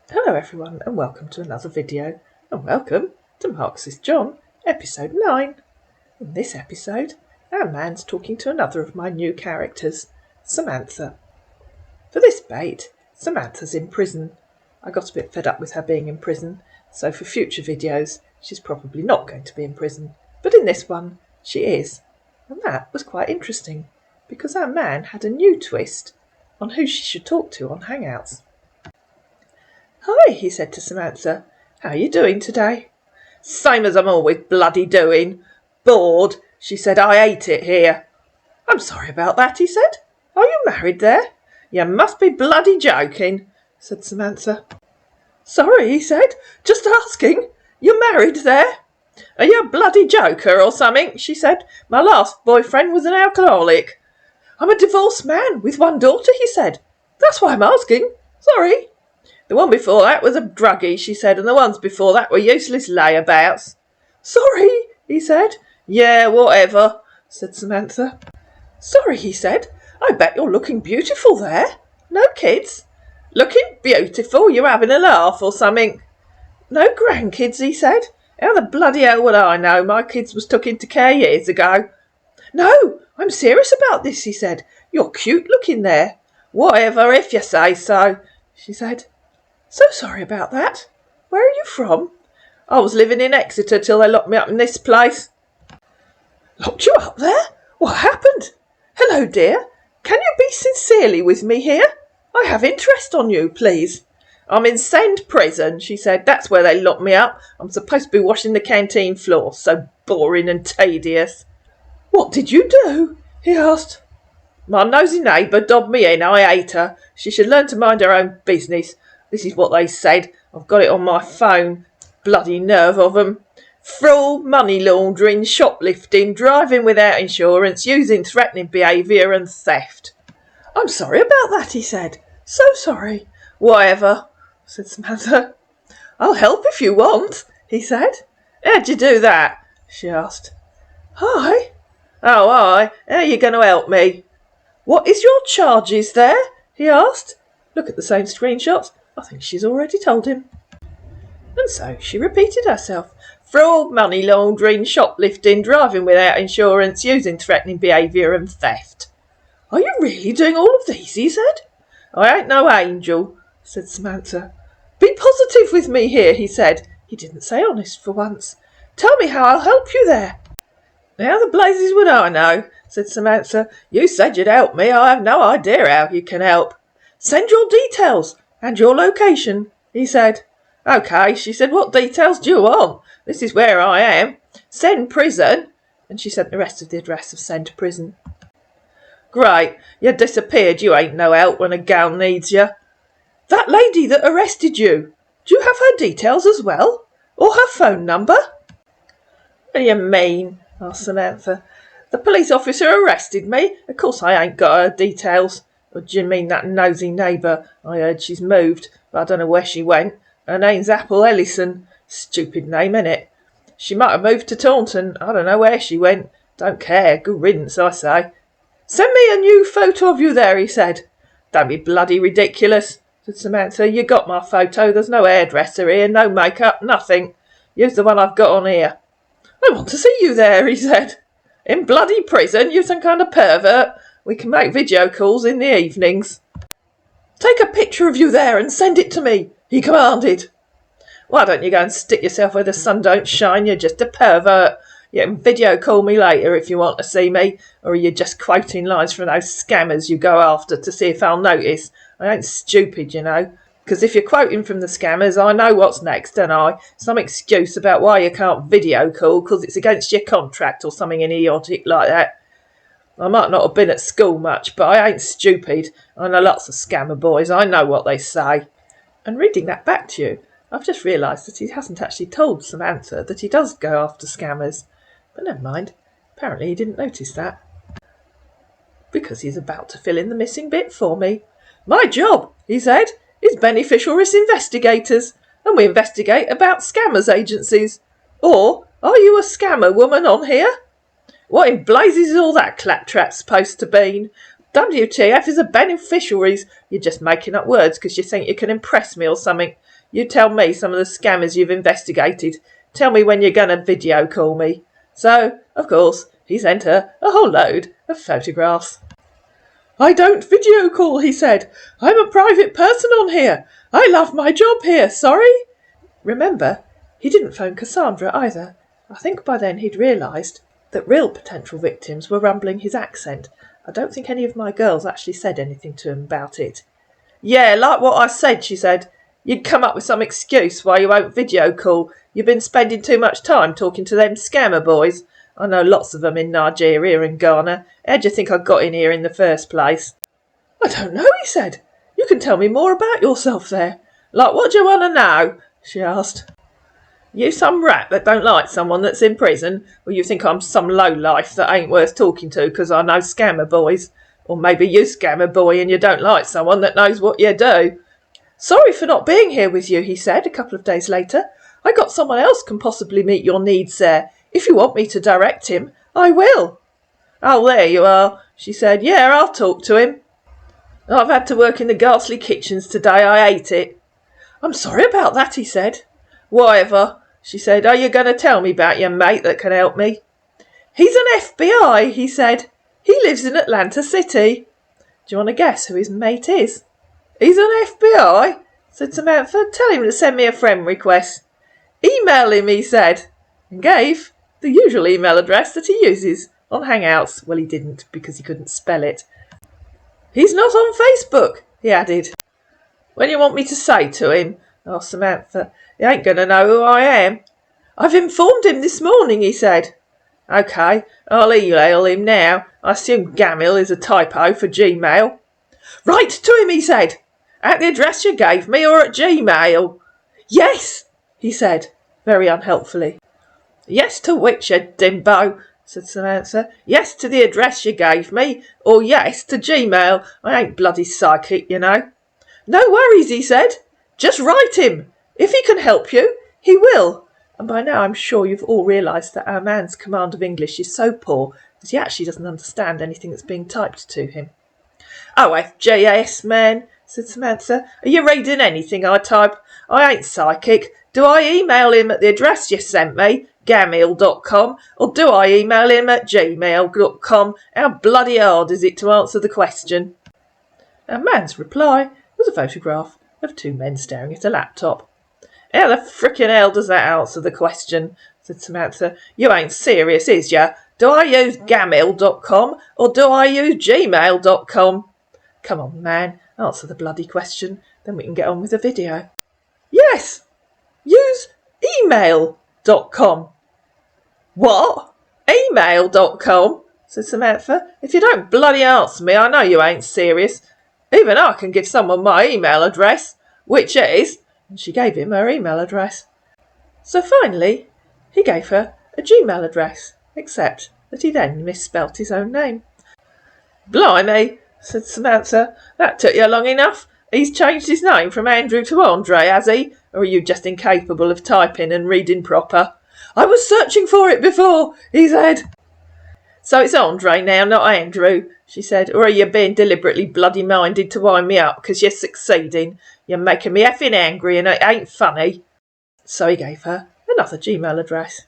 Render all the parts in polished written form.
Hello everyone and welcome to another video, and welcome to Marxist John, episode 9. In this episode, our man's talking to another of my new characters, Samantha. For this bait, Samantha's in prison. I got a bit fed up with her being in prison, so for future videos she's probably not going to be in prison, but in this one she is. And that was quite interesting, because our man had a new twist on who she should talk to on Hangouts. "Hi," he said to Samantha. "How are you doing today?" "Same as I'm always bloody doing. Bored," she said. "I hate it here." "I'm sorry about that," he said. "Are you married there?" "You must be bloody joking," said Samantha. "Sorry," he said. "Just asking. You're married there?" "Are you a bloody joker or something?" she said. "My last boyfriend was an alcoholic." "I'm a divorced man with one daughter," he said. "That's why I'm asking. Sorry." "The one before that was a druggie," she said, "and the ones before that were useless layabouts." "Sorry," he said. "Yeah, whatever," said Samantha. "Sorry," he said. "I bet you're looking beautiful there. No kids?" "Looking beautiful? You having a laugh or something?" "No grandkids," he said. "How the bloody hell would I know? My kids was took into care years ago." "No, I'm serious about this," he said. "You're cute looking there." "Whatever, if you say so," she said. "So sorry about that. Where are you from?" "I was living in Exeter till they locked me up in this place." "Locked you up there? What happened?" "Hello, dear. Can you be sincerely with me here? I have interest on you, please." "I'm in Send Prison," she said. "That's where they locked me up. I'm supposed to be washing the canteen floor. So boring and tedious." "What did you do?" he asked. "My nosy neighbour dobbed me in. I hate her. She should learn to mind her own business. This is what they said. I've got it on my phone. Bloody nerve of 'em. Fraud, money laundering, shoplifting, driving without insurance, using threatening behaviour and theft." "I'm sorry about that," he said. "So sorry." "Whatever," said Samantha. "I'll help if you want," he said. "How'd you do that?" she asked. "Hi." "Oh, hi. How are you going to help me?" "What is your charges there?" he asked. Look at the same screenshots. I think she's already told him. And so she repeated herself. Fraud, money laundering, shoplifting, driving without insurance, using threatening behaviour and theft. "Are you really doing all of these?" he said. "I ain't no angel," said Samantha. "Be positive with me here," he said. He didn't say honest for once. "Tell me how I'll help you there." "How the blazes would I know?" said Samantha. "You said you'd help me. I have no idea how you can help." "Send your details and your location," he said. "OK," she said. "What details do you want? This is where I am. Send Prison." And she sent the rest of the address of Send Prison. "Great. You disappeared. You ain't no help when a gal needs you." "That lady that arrested you, do you have her details as well? Or her phone number?" "What do you mean?" asked Samantha. "The police officer arrested me. Of course I ain't got her details." "Or do you mean that nosy neighbour? I heard she's moved, but I don't know where she went. Her name's Apple Ellison. Stupid name, innit? She might have moved to Taunton. I don't know where she went. Don't care. Good riddance, I say." "Send me a new photo of you there," he said. "Don't be bloody ridiculous," said Samantha. "You got my photo. There's no hairdresser here, no makeup, nothing. Use the one I've got on here." "I want to see you there," he said. "In bloody prison? You some kind of pervert? We can make video calls in the evenings." "Take a picture of you there and send it to me," he commanded. "Why don't you go and stick yourself where the sun don't shine? You're just a pervert. You can video call me later if you want to see me, or are you just quoting lines from those scammers you go after to see if I'll notice? I ain't stupid, you know. Because if you're quoting from the scammers, I know what's next, don't I? Some excuse about why you can't video call because it's against your contract or something idiotic like that. I might not have been at school much, but I ain't stupid. I know lots of scammer boys. I know what they say." And reading that back to you, I've just realised that he hasn't actually told Samantha that he does go after scammers. But never mind. Apparently he didn't notice that. Because he's about to fill in the missing bit for me. "My job," he said, "is beneficial risk investigators, and we investigate about scammers agencies. Or, are you a scammer woman on here?" "What in blazes is all that claptrap supposed to mean?" WTF is a beneficiaries. You're just making up words because you think you can impress me or something. You tell me some of the scammers you've investigated. Tell me when you're going to video call me. So, of course, he sent her a whole load of photographs. I don't video call, he said. I'm a private person on here. I love my job here, sorry. Remember, he didn't phone Cassandra either. I think by then he'd realised that real potential victims were rumbling his accent. I don't think any of my girls actually said anything to him about it. Yeah, like what I said, she said. You'd come up with some excuse why you won't video call. You've been spending too much time talking to them scammer boys. I know lots of them in Nigeria and Ghana. How do you think I got in here in the first place? I don't know, he said. You can tell me more about yourself there. Like what do you want to know? She asked. You some rat that don't like someone that's in prison? Or you think I'm some lowlife that ain't worth talking to because I know scammer boys? Or maybe you scammer boy and you don't like someone that knows what you do? Sorry for not being here with you, he said a couple of days later. I got someone else can possibly meet your needs there. If you want me to direct him, I will. Oh, there you are, she said. Yeah, I'll talk to him. I've had to work in the ghastly kitchens today. I hate it. I'm sorry about that, he said. Whatever, she said. Are you going to tell me about your mate that can help me? He's an FBI, he said. He lives in Atlanta City. Do you want to guess who his mate is? He's an FBI, said Samantha. Tell him to send me a friend request. Email him, he said, and gave the usual email address that he uses on Hangouts. Well, he didn't because he couldn't spell it. He's not on Facebook, he added. When you want me to say to him? Asked Samantha. He ain't going to know who I am. I've informed him this morning, he said. OK, I'll email him now. I assume Gamil is a typo for Gmail. Write to him, he said. At the address you gave me or at Gmail? Yes, he said, very unhelpfully. Yes to which, you dimbo, said Samantha. Yes to the address you gave me, or yes to Gmail. I ain't bloody psychic, you know. No worries, he said. Just write him. If he can help you, he will. And by now I'm sure you've all realised that our man's command of English is so poor that he actually doesn't understand anything that's being typed to him. Oh, FJS, man, said Samantha. Are you reading anything I type? I ain't psychic. Do I email him at the address you sent me, gmail.com, or do I email him at gmail.com? How bloody hard is it to answer the question? Our man's reply was a photograph of two men staring at a laptop. How the frickin' hell does that answer the question? Said Samantha. You ain't serious, is ya? Do I use gmail.com or do I use gmail.com? Come on, man, answer the bloody question, then we can get on with the video. Yes, use email.com. What? Email.com? Said Samantha. If you don't bloody answer me, I know you ain't serious. Even I can give someone my email address, which is... And she gave him her email address. So finally, he gave her a Gmail address, except that he then misspelt his own name. Blimey, said Samantha. That took you long enough. He's changed his name from Andrew to Andre, has he? Or are you just incapable of typing and reading proper? I was searching for it before, he said. So it's Andre now, not Andrew, she said. Or are you being deliberately bloody minded to wind me up because you're succeeding? You're making me effing angry and it ain't funny. So he gave her another Gmail address.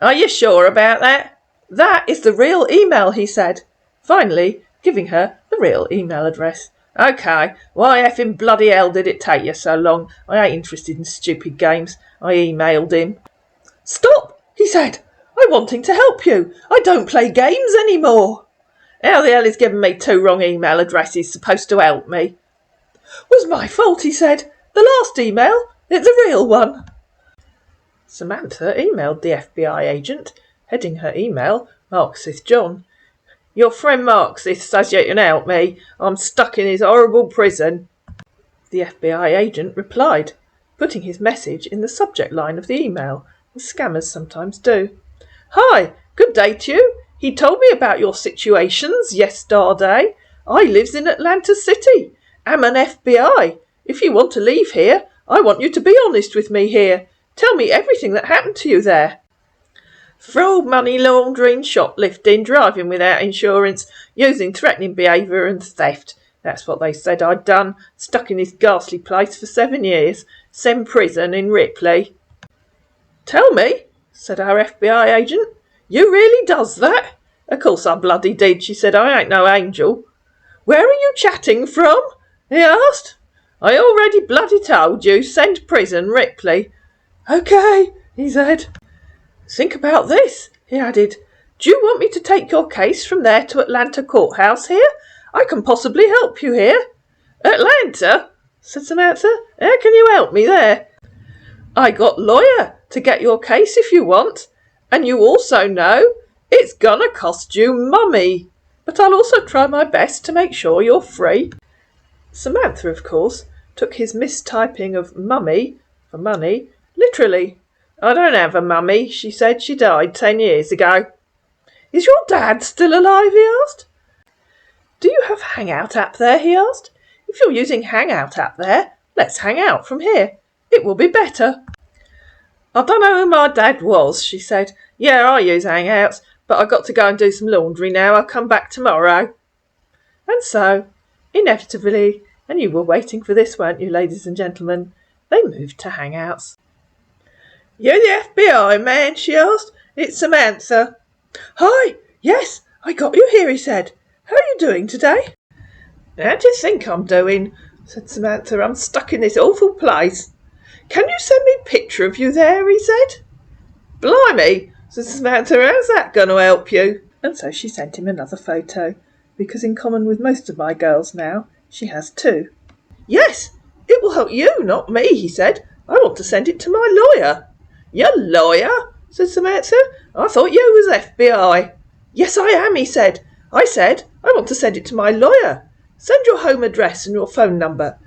Are you sure about that? That is the real email, he said, finally giving her the real email address. OK, why effing bloody hell did it take you so long? I ain't interested in stupid games. I emailed him. Stop, he said. I'm wanting to help you. I don't play games anymore. How the hell is giving me two wrong email addresses supposed to help me? Was my fault, he said. The last email, it's a real one. Samantha emailed the FBI agent, heading her email, Marxist John. Your friend Marxist says you can help me. I'm stuck in his horrible prison. The FBI agent replied, putting his message in the subject line of the email, as scammers sometimes do. Hi, good day to you. He told me about your situations yesterday. I lives in Atlanta City. I'm an FBI. If you want to leave here, I want you to be honest with me here. Tell me everything that happened to you there. Fraud, money laundering, shoplifting, driving without insurance, using threatening behaviour and theft. That's what they said I'd done. Stuck in this ghastly place for 7 years. Sem prison in Ripley. Tell me, said our FBI agent. You really does that? Of course I bloody did, she said. I ain't no angel. Where are you chatting from? He asked. I already bloody told you. Send prison, Ripley. OK, he said. Think about this, he added. Do you want me to take your case from there to Atlanta Courthouse here? I can possibly help you here. Atlanta? Said Samantha. How can you help me there? I got lawyer to get your case if you want. And you also know it's gonna cost you mummy. But I'll also try my best to make sure you're free. Samantha, of course, took his mistyping of mummy for money literally. I don't have a mummy, she said. She died 10 years ago. Is your dad still alive? He asked. Do you have Hangout app there? He asked. If you're using Hangout app there, let's hang out from here. It will be better. I don't know who my dad was, she said. Yeah, I use Hangouts, but I've got to go and do some laundry now. I'll come back tomorrow. And so, inevitably, and you were waiting for this, weren't you, ladies and gentlemen, they moved to Hangouts. You're the FBI man, she asked. It's Samantha. Hi, yes, I got you here, he said. How are you doing today? How do you think I'm doing? Said Samantha. I'm stuck in this awful place. Can you send me a picture of you there? He said. Blimey, said Samantha. How's that going to help you? And so she sent him another photo, because in common with most of my girls now, she has two. Yes, it will help you, not me, he said. I want to send it to my lawyer. Your lawyer? Said Samantha. I thought you was FBI. Yes, I am, he said. I said I want to send it to my lawyer. Send your home address and your phone number.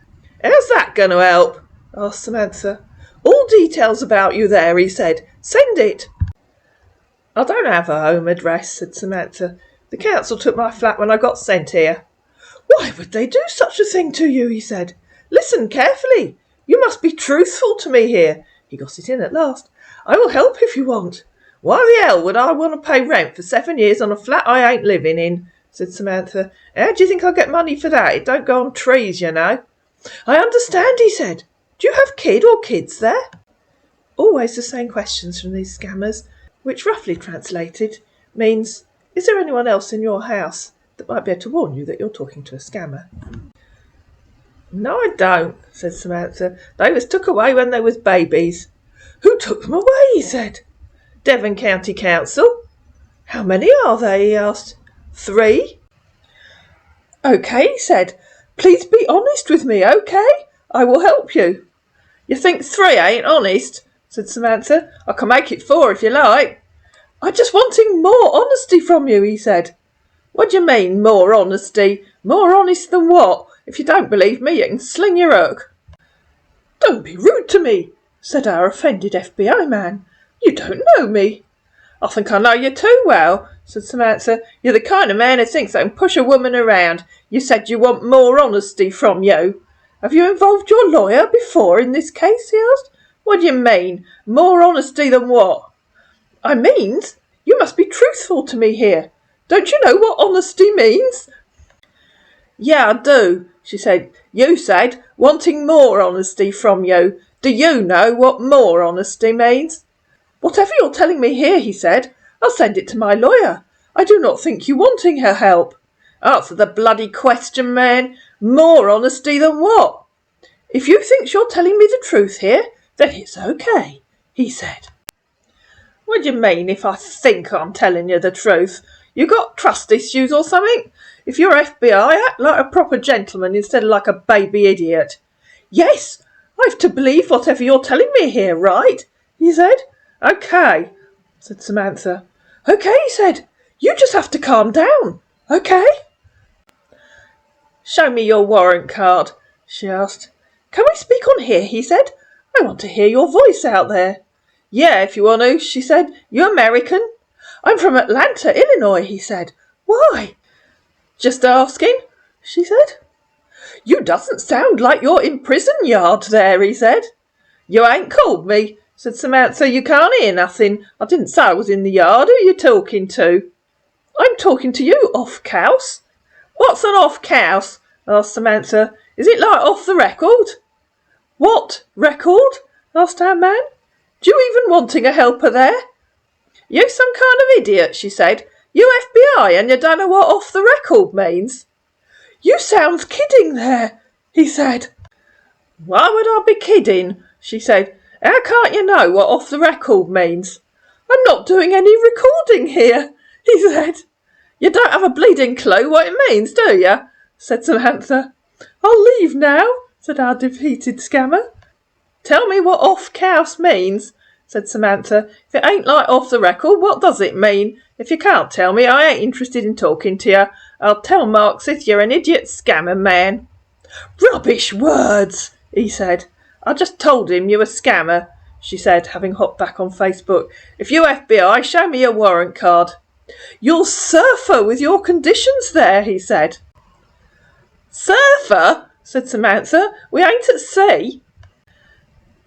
How's that going to help? Asked Samantha. All details about you there, he said. Send it. I don't have a home address, said Samantha. The council took my flat when I got sent here. Why would they do such a thing to you? He said. Listen carefully. You must be truthful to me here. He got it in at last. I will help if you want. Why the hell would I want to pay rent for 7 years on a flat I ain't living in? Said Samantha. How do you think I'll get money for that? It don't go on trees, you know. I understand, he said. Do you have kid or kids there? Always the same questions from these scammers, which roughly translated means, is there anyone else in your house that might be able to warn you that you're talking to a scammer? No, I don't, said Samantha. They was took away when they was babies. Who took them away? He said. Devon County Council. How many are there? He asked. 3. OK, he said. Please be honest with me, OK? I will help you. You think 3 ain't honest? Said Samantha. I can make it 4 if you like. I'm just wanting more honesty from you, he said. What do you mean, more honesty? More honest than what? If you don't believe me, you can sling your hook. Don't be rude to me, said our offended FBI man. You don't know me. I think I know you too well, said Samantha. You're the kind of man who thinks they can push a woman around. You said you want more honesty from you. Have you involved your lawyer before in this case? He asked. What do you mean? More honesty than what? I means you must be truthful to me here. Don't you know what honesty means? Yeah, I do, she said. You said wanting more honesty from you. Do you know what more honesty means? Whatever you're telling me here, he said, I'll send it to my lawyer. I do not think you wanting her help. Answer the bloody question, man. More honesty than what? If you think you're telling me the truth here, then it's OK, he said. What do you mean if I think I'm telling you the truth? You got trust issues or something? If you're FBI, act like a proper gentleman instead of like a baby idiot. Yes, I've to believe whatever you're telling me here, right? He said. OK, said Samantha. OK, he said. You just have to calm down. OK? Show me your warrant card, she asked. Can we speak on here, he said. I want to hear your voice out there. Yeah, if you want to, she said. You American? I'm from Atlanta, Illinois, he said. Why? Just asking, she said. You doesn't sound like you're in prison yard there, he said. You ain't called me, said Samantha. You can't hear nothing. I didn't say I was in the yard. Who are you talking to? I'm talking to you, off-couse. What's an off-couse? Asked Samantha. Is it like off the record? What record? Asked our man. Do you even wanting a helper there? You some kind of idiot, she said. You FBI and you don't know what off the record means? You sounds kidding there, he said. Why would I be kidding? She said. How can't you know what off the record means? I'm not doing any recording here, he said. You don't have a bleeding clue what it means, do you? Said Samantha. I'll leave now, said our defeated scammer. Tell me what off-couse means, said Samantha. If it ain't like off the record, what does it mean? If you can't tell me, I ain't interested in talking to you. I'll tell Marxist you're an idiot scammer man. Rubbish words, he said. I just told him you were a scammer, she said, having hopped back on Facebook. If you FBI, show me your warrant card. You'll surfer with your conditions there, he said. Surfer? Said Samantha. We ain't at sea.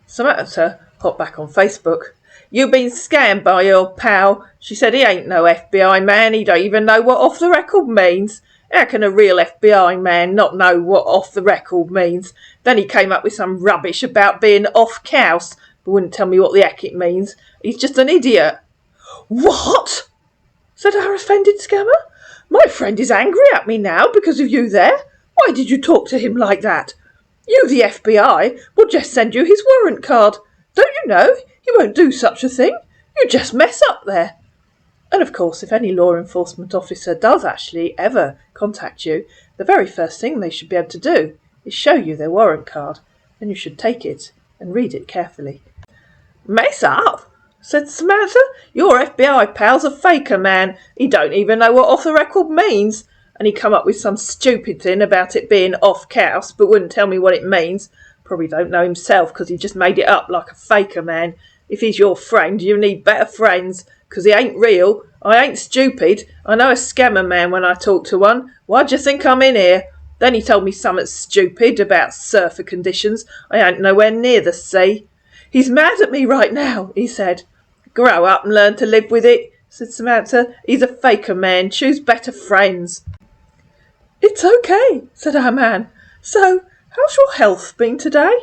Samantha hopped back on Facebook. You been scammed by your pal. She said he ain't no FBI man. He don't even know what off the record means. How can a real FBI man not know what off the record means? Then he came up with some rubbish about being off-couse, but wouldn't tell me what the heck it means. He's just an idiot. What? Said our offended scammer. My friend is angry at me now because of you there. Why did you talk to him like that? You, the FBI, will just send you his warrant card. Don't you know? He won't do such a thing. You just mess up there. And of course, if any law enforcement officer does actually ever contact you, the very first thing they should be able to do is show you their warrant card, and you should take it and read it carefully. Mess up? Said Samantha. Your FBI pal's a faker, man. He don't even know what off the record means. And he come up with some stupid thing about it being off-couse, but wouldn't tell me what it means. Probably don't know himself, because he just made it up like a faker, man. If he's your friend, you need better friends, because he ain't real. I ain't stupid. I know a scammer man when I talk to one. Why do you think I'm in here? Then he told me something stupid about surfer conditions. I ain't nowhere near the sea. He's mad at me right now, he said. Grow up and learn to live with it, said Samantha. He's a faker man. Choose better friends. It's okay, said our man. So, how's your health been today?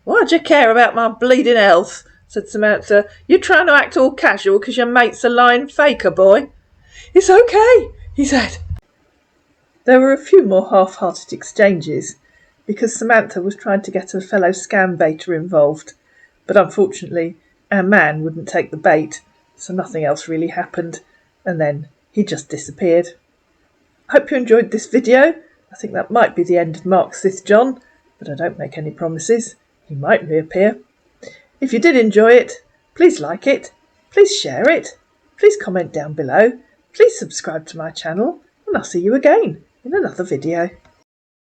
Why do you care about my bleeding health? Said Samantha. You're trying to act all casual because your mate's a lying faker, boy. It's okay, he said. There were a few more half-hearted exchanges because Samantha was trying to get a fellow scam baiter involved, but unfortunately our man wouldn't take the bait, so nothing else really happened, and then he just disappeared. I hope you enjoyed this video. I think that might be the end of Marxist John, but I don't make any promises. He might reappear. If you did enjoy it, please like it, please share it, please comment down below, please subscribe to my channel, and I'll see you again in another video.